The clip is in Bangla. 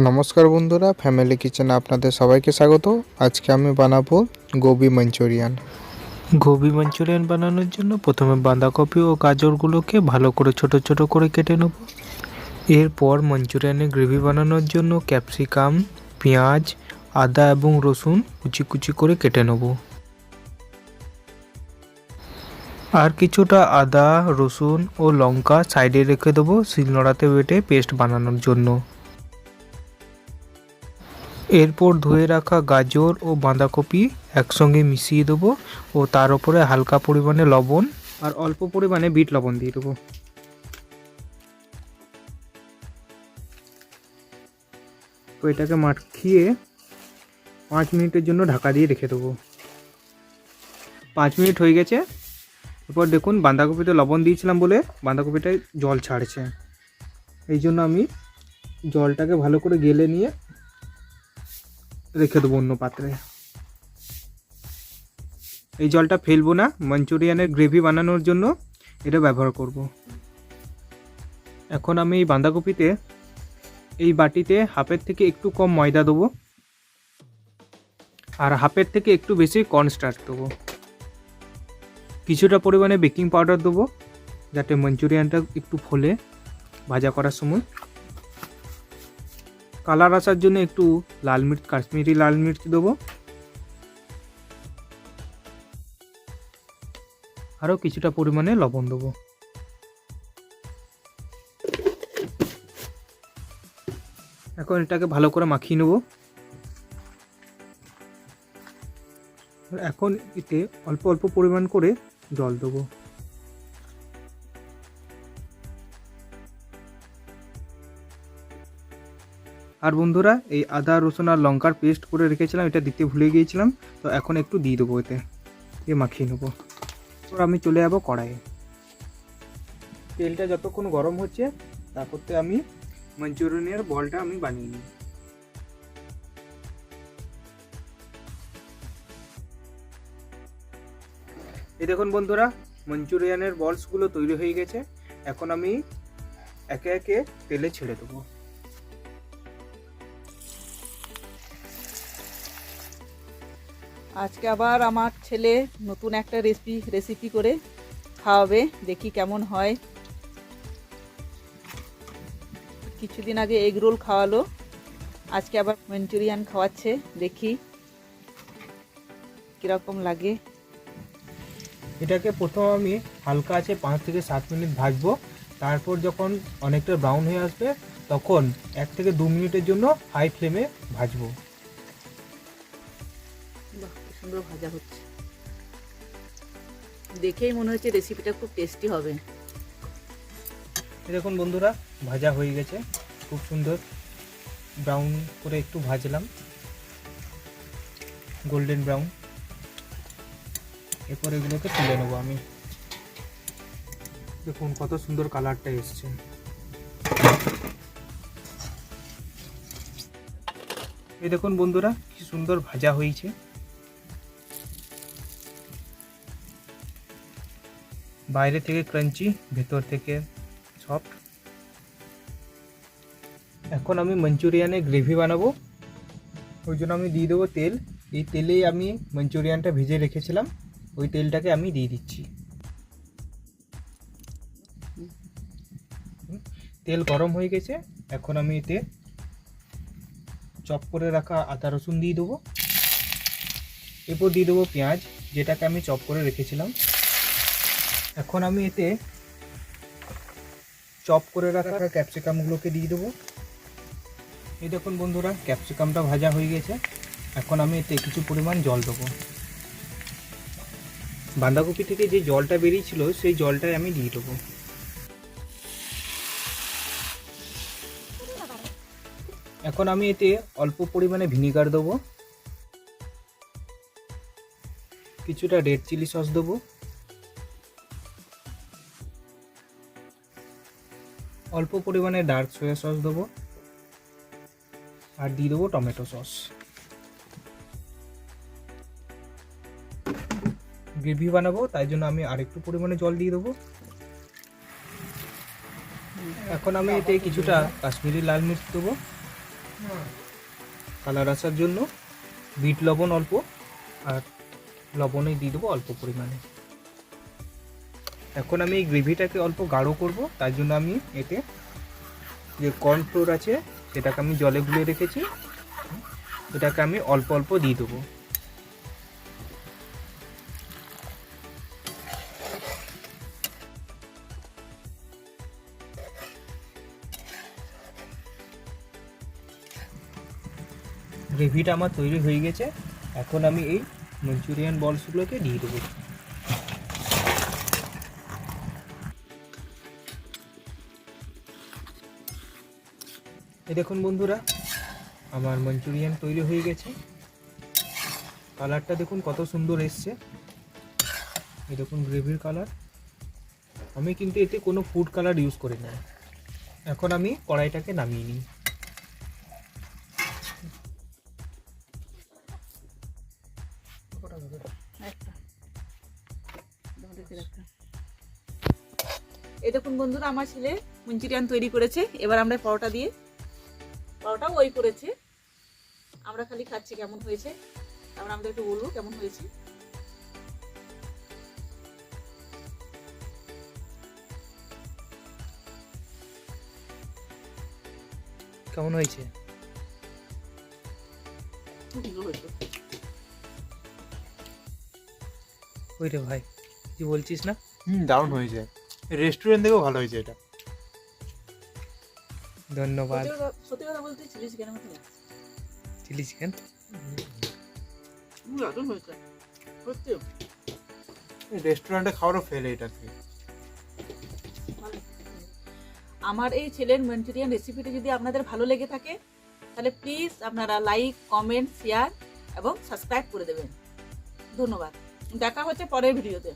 নমস্কার বন্ধুরা, ফ্যামিলি কিচেনে আপনাদের সবাইকে স্বাগত। আজকে আমি বানাবো গোবি মাঞ্চুরিয়ান। গোবি মাঞ্চুরিয়ান বানানোর জন্য প্রথমে বাঁধাকপি ও গাজরগুলোকে ভালো করে ছোট ছোট করে কেটে নেব। এরপর মাঞ্চুরিয়ানের গ্রেভি বানানোর জন্য ক্যাপসিকাম, পেঁয়াজ, আদা এবং রসুন কুচি কুচি করে কেটে নেব। আর কিছুটা আদা, রসুন ও লঙ্কা সাইডে রেখে দেবো শিলনোড়াতে বেটে পেস্ট বানানোর জন্য। এরপর ধুয়ে রাখা গাজর ও বাঁধাকপি একসঙ্গে মিশিয়ে দেবো ও তার উপরে হালকা পরিমাণে লবণ আর অল্প পরিমাণে বিট লবণ দিয়ে দেবো। তো এটাকে মাখিয়ে 5 মিনিটের জন্য ঢাকা দিয়ে রেখে দেবো। 5 মিনিট হয়ে গেছে। এরপর দেখুন বাঁধাকপিতে লবণ দিয়েছিলাম বলে বাঁধাকপিটায় জল ছাড়ছে। এই জন্য আমি জলটাকে ভালো করে গেলে নিয়ে রেখে দেবো অন্য পাত্রে। এই জলটা ফেলবো না, মাঞ্চুরিয়ানের গ্রেভি বানানোর জন্য এটা ব্যবহার করব। এখন আমি এই বাঁধাকপিতে এই বাটিতে হাফের থেকে একটু কম ময়দা দেবো আর হাফের থেকে একটু বেশি কর্নস্টার্চ দেবো। কিছুটা পরিমাণে বেকিং পাউডার দেবো যাতে মাঞ্চুরিয়ানটা একটু ফোলে ভাজা করার সময়। কালার আসার জন্য একটু লাল মির্চ, কাশ্মীরি লাল মির্চ দেবো। আরও কিছুটা পরিমাণে লবণ দেবো। এখন এটাকে ভালো করে মাখিয়ে নেব। এখন এতে অল্প অল্প পরিমাণ করে জল দেবো। আর বন্ধুরা, এই আদা, রসুন আর লঙ্কার পেস্ট করে রেখেছিলাম, এটা দিতে ভুলে গিয়েছিলাম, তো এখন একটু দিয়ে দেবো এতে, দিয়ে মাখিয়ে নেবো। এরপর আমি চলে যাবো কড়াইয়ে। তেলটা যতক্ষণ গরম হচ্ছে তারপরতে আমি মাঞ্চুরিয়ানের বলটা আমি বানিয়ে নিই। এই দেখুন বন্ধুরা, মাঞ্চুরিয়ানের বলসগুলো তৈরি হয়ে গেছে। এখন আমি একে একে তেলে ছেড়ে দেবো। আজকে আবার আমার ছেলে নতুন একটা রেসিপি করে খাওয়াবে, দেখি কেমন হয়। কিছুদিন আগে এগ রোল খাওয়ালো, আজকে আবার মাঞ্চুরিয়ান খাওয়াচ্ছে, দেখি কীরকম লাগে। এটাকে প্রথম আমি হালকা আছে 5 থেকে 7 মিনিট ভাজবো। তারপর যখন অনেকটা ব্রাউন হয়ে আসবে তখন 1 থেকে 2 মিনিটের জন্য হাই ফ্লেমে ভাজবো। বাহ, কি সুন্দর ভাজা হচ্ছে, দেখেই মনে হচ্ছে রেসিপিটা খুব টেস্টি হবে। দেখুন বন্ধুরা, ভাজা হয়ে গেছে, খুব সুন্দর ব্রাউন করে একটু ভাজলাম, গোল্ডেন ব্রাউন। এরপর এগুলোকে তুলে নেবো আমি। দেখুন কত সুন্দর কালারটা এসছে। এই দেখুন বন্ধুরা, কি সুন্দর ভাজা হয়েছে। বাইরে থেকে ক্রাঞ্চি, ভেতর থেকে সফট। এখন আমি মাঞ্চুরিয়ানের গ্রেভি বানাবো, ওই জন্য আমি দিয়ে দেবো তেল। এই তেলেই আমি মাঞ্চুরিয়ানটা ভেজে রেখেছিলাম, ওই তেলটাকে আমি দিয়ে দিচ্ছি। তেল গরম হয়ে গেছে। এখন আমি এতে চপ করে রাখা আদা রসুন দিয়ে দেবো। এরপর দিয়ে দেবো পেঁয়াজ, যেটাকে আমি চপ করে রেখেছিলাম। এখন আমি এতে চপ করে রাখা ক্যাপসিকামগুলোকে দিয়ে দেবো। এই দেখুন বন্ধুরা, ক্যাপসিকামটা ভাজা হয়ে গেছে। এখন আমি এতে কিছু পরিমাণ জল দেবো। বাঁধাকপি থেকে যে জলটা বেরিয়েছিল সেই জলটাই আমি দিয়ে দেবো। এখন আমি এতে অল্প পরিমাণে ভিনিগার দেবো, কিছুটা রেড চিলি সস দেবো, অল্প পরিমাণে ডার্ক সয়া সস দেবো আর দিয়ে দেবো টমেটো সস। গ্রেভি বানাবো তাই জন্য আমি আরেকটু পরিমাণে জল দিয়ে দেবো। এখন আমি এতে কিছুটা কাশ্মীরি লাল মির্চ দেবো কালার আসার জন্য বিট লবণ অল্প, আর লবণই দিয়ে দেবো অল্প পরিমাণে। এখন আমি এই গ্রেভিটাকে অল্প গাঢ় করব, তার জন্য আমি এতে যে কর্নফ্লোর আছে সেটাকে আমি জলে গুলিয়ে রেখেছি, এটাকে আমি অল্প অল্প দিয়ে দেবো। গ্রেভিটা আমার তৈরি হয়ে গেছে। এখন আমি এই মঞ্চুরিয়ান বলসগুলোকে দিয়ে দেবো। এই দেখুন বন্ধুরা, আমার মঞ্চুরিয়ান তৈরি হয়ে গেছে। কালারটা দেখুন কত সুন্দর এসছে। এই দেখুন গ্রেভির কালার। আমি কিন্তু এতে কোনো ফুড কালার ইউজ করি না। এখন আমি কড়াইটাকে নামিয়ে নিই। এই দেখুন বন্ধুরা, আমার ছেলে মঞ্চুরিয়ান তৈরি করেছে। এবার আমরা পরোটা দিয়ে, পরোটাও ওই করেছে, আমরা খালি খাচ্ছি কেমন হয়েছে। তারপর আমাদের একটু বলবো কেমন হয়েছে। কেমন হয়েছে? ওই রে ভাই, কি বলছিস না? দারুণ হয়েছে, রেস্টুরেন্ট থেকেও ভালো হয়েছে এটা। ধন্যবাদ। সত্যি কথা বলতে চিলি চিকেনের মতো লাগছে। চিলি চিকেন দারুণ হয়েছে সত্যি। রেস্টুরেন্টে খাওয়ারও ফেলে এটা থেকে। আমার এই ছেলের মঞ্চুরিয়ান রেসিপিটি যদি আপনাদের ভালো লেগে থাকে তাহলে প্লিজ আপনারা লাইক, কমেন্ট, শেয়ার এবং সাবস্ক্রাইব করে দেবেন। ধন্যবাদ। দেখা হচ্ছে পরের ভিডিওতে।